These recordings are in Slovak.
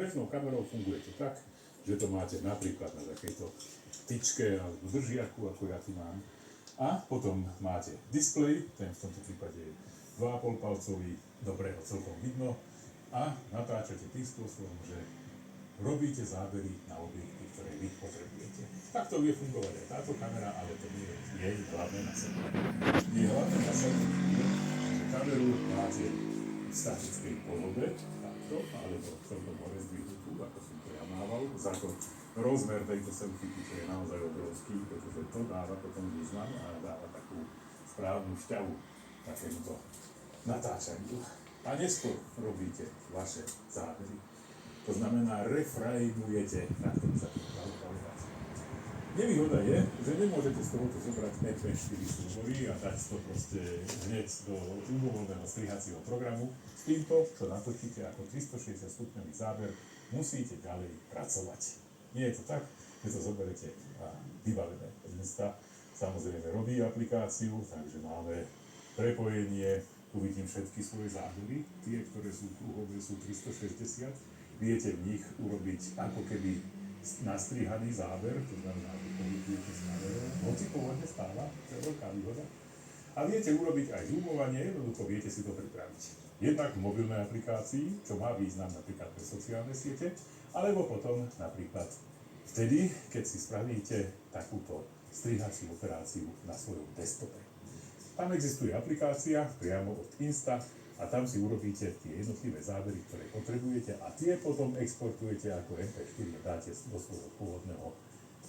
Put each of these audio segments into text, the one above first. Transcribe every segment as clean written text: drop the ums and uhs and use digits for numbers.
bežnou kamerou fungujete tak, že to máte napríklad na takejto tyčke alebo držiaku, ako ja tu mám. A potom máte displej, ten v tomto prípade je 2,5 palcový, dobre ho celkom vidno. A natáčate tým spôsobom, že robíte zábery na objekty, ktoré vy potrebujete. Takto vie fungovať aj táto kamera, ale to nie je jej hlavné nasadenie. Jej hlavné nasadenie je, že kameru máte v statickej podobe, takto, alebo celkom hore zdvihnutú, ako som to ja mával. Za to rozmer tejto selfie je naozaj obrovský, pretože to dáva potom význam a dáva takú správnu šťavu takémuto natáčaniu. A neskôr robíte vaše zábery. To znamená, refraimujete, na tom sa to dá povedať. Nevýhoda je, že nemôžete z tohoto zobrať MP4 súbory a dať to proste hneď do ľubovoľného strihacieho programu. S týmto, čo natočíte ako 360 stupňový záber, musíte ďalej pracovať. Nie je to tak, že to zoberete a vybavené. Insta samozrejme robí aplikáciu, takže máme prepojenie, tu vidím všetky svoje zábery, tie, ktoré sú kruhové, sú 360. Viete v nich urobiť ako keby nastrihaný záber, to znamená, že použijete s kamerou, hoci pôvodne stáva, to je veľká výhoda. A viete urobiť aj zoomovanie, jednoducho viete si to pripraviť. Jednak v mobilnej aplikácii, čo má význam napríklad pre sociálne siete, alebo potom napríklad vtedy, keď si spravíte takúto strihaciu operáciu na svojom desktope. Tam existuje aplikácia priamo od Insta a tam si urobíte tie jednotlivé zábery, ktoré potrebujete a tie potom exportujete ako MP4 a dáte do svojho pôvodného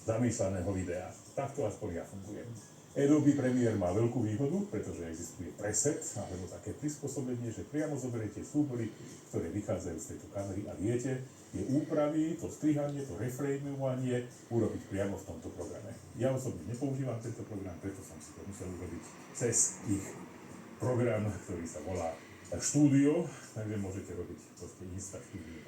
zamýšľaného videa. Takto aspoň ja fungujem. Adobe Premiere má veľkú výhodu, pretože existuje preset alebo také prispôsobenie, že priamo zoberiete súbory, ktoré vychádzajú z tejto kamery a viete tie úpravy, to strihanie, to reframeovanie urobiť priamo v tomto programe. Ja osobne nepoužívam tento program, preto som si to musel urobiť cez ich program, ktorý sa volá Studio, takže môžete robiť proste Insta Studio,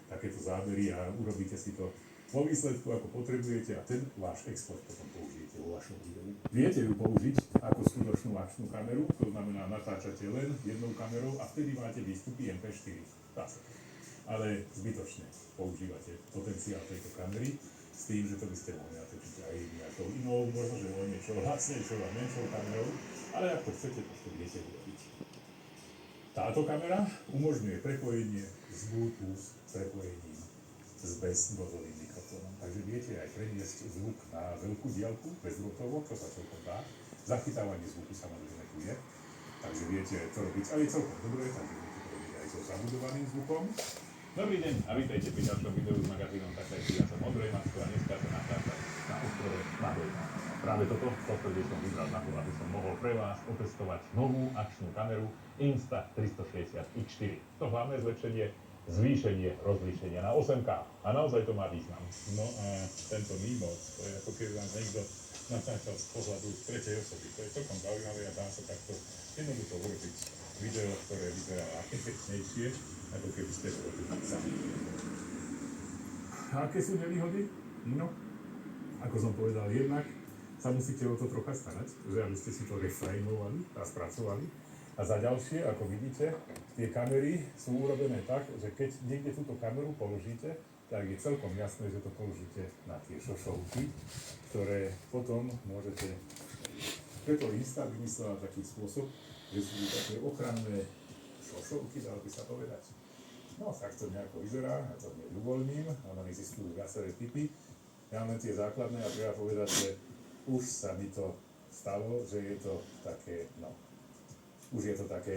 takéto zábery a urobíte si to vo výsledku, ako potrebujete a ten váš export potom použijete vo vašom videu. Viete ju použiť ako skutočnú akčnú kameru, to znamená natáčate len jednou kamerou a vtedy máte výstupy MP4. Ale zbytočne používate potenciál tejto kamery s tým, že to by ste mohli natočiť aj nejakou inou, možno že o niečo lacnejšou a menšou kamerou, ale ako chcete, to viete urobiť. Táto kamera umožňuje prepojenie z Bluetooth prepojením s bezdrôtovým mikrofónom. Takže viete aj preniesť zvuk na veľkú diaľku bezdrôtovo, čo sa celkom dá. Zachytávanie zvuku samozrejme tu je, takže viete to robiť aj celkom dobre, takže viete to robiť aj so zabudovaným zvukom. Dobrý deň a vítajte pri ďalšom videu s magazínom Taktajky. Ja som Ondrej Macko a dneska sa natáčam na ostrove Madejna. Práve toto prostredie som vybral na to, aby som mohol pre vás otestovať novú akčnú kameru Insta360 X4. To hlavné zlepšenie, zvýšenie rozlíšenia na 8K. A naozaj to má význam. No a tento mýmoc, to je ako keby vám niekto natáčal z pohľadu tretej osoby. To je celkom zaujímavé a dá sa takto jednoducho urobiť video, ktoré vyzerá efektnejšie, ako keby ste to robili sami. A aké sú nevýhody? No, ako som povedal, jednak sa musíte o to trocha starať, že aby ste si to reframeovali a spracovali. A za ďalšie, ako vidíte, tie kamery sú urobené tak, že keď niekde túto kameru položíte, tak je celkom jasné, že to položíte na tie šošovky, ktoré potom môžete... Preto Insta vymyslela taký spôsob, že sú také ochranné šošovky, dalo by sa povedať. No, tak to nejako vyzerá, ja to hneď uvoľním, ale existujú viaceré typy. Ja len tie základné a treba povedať, že už sa mi to stalo, že je to také, no, už je to také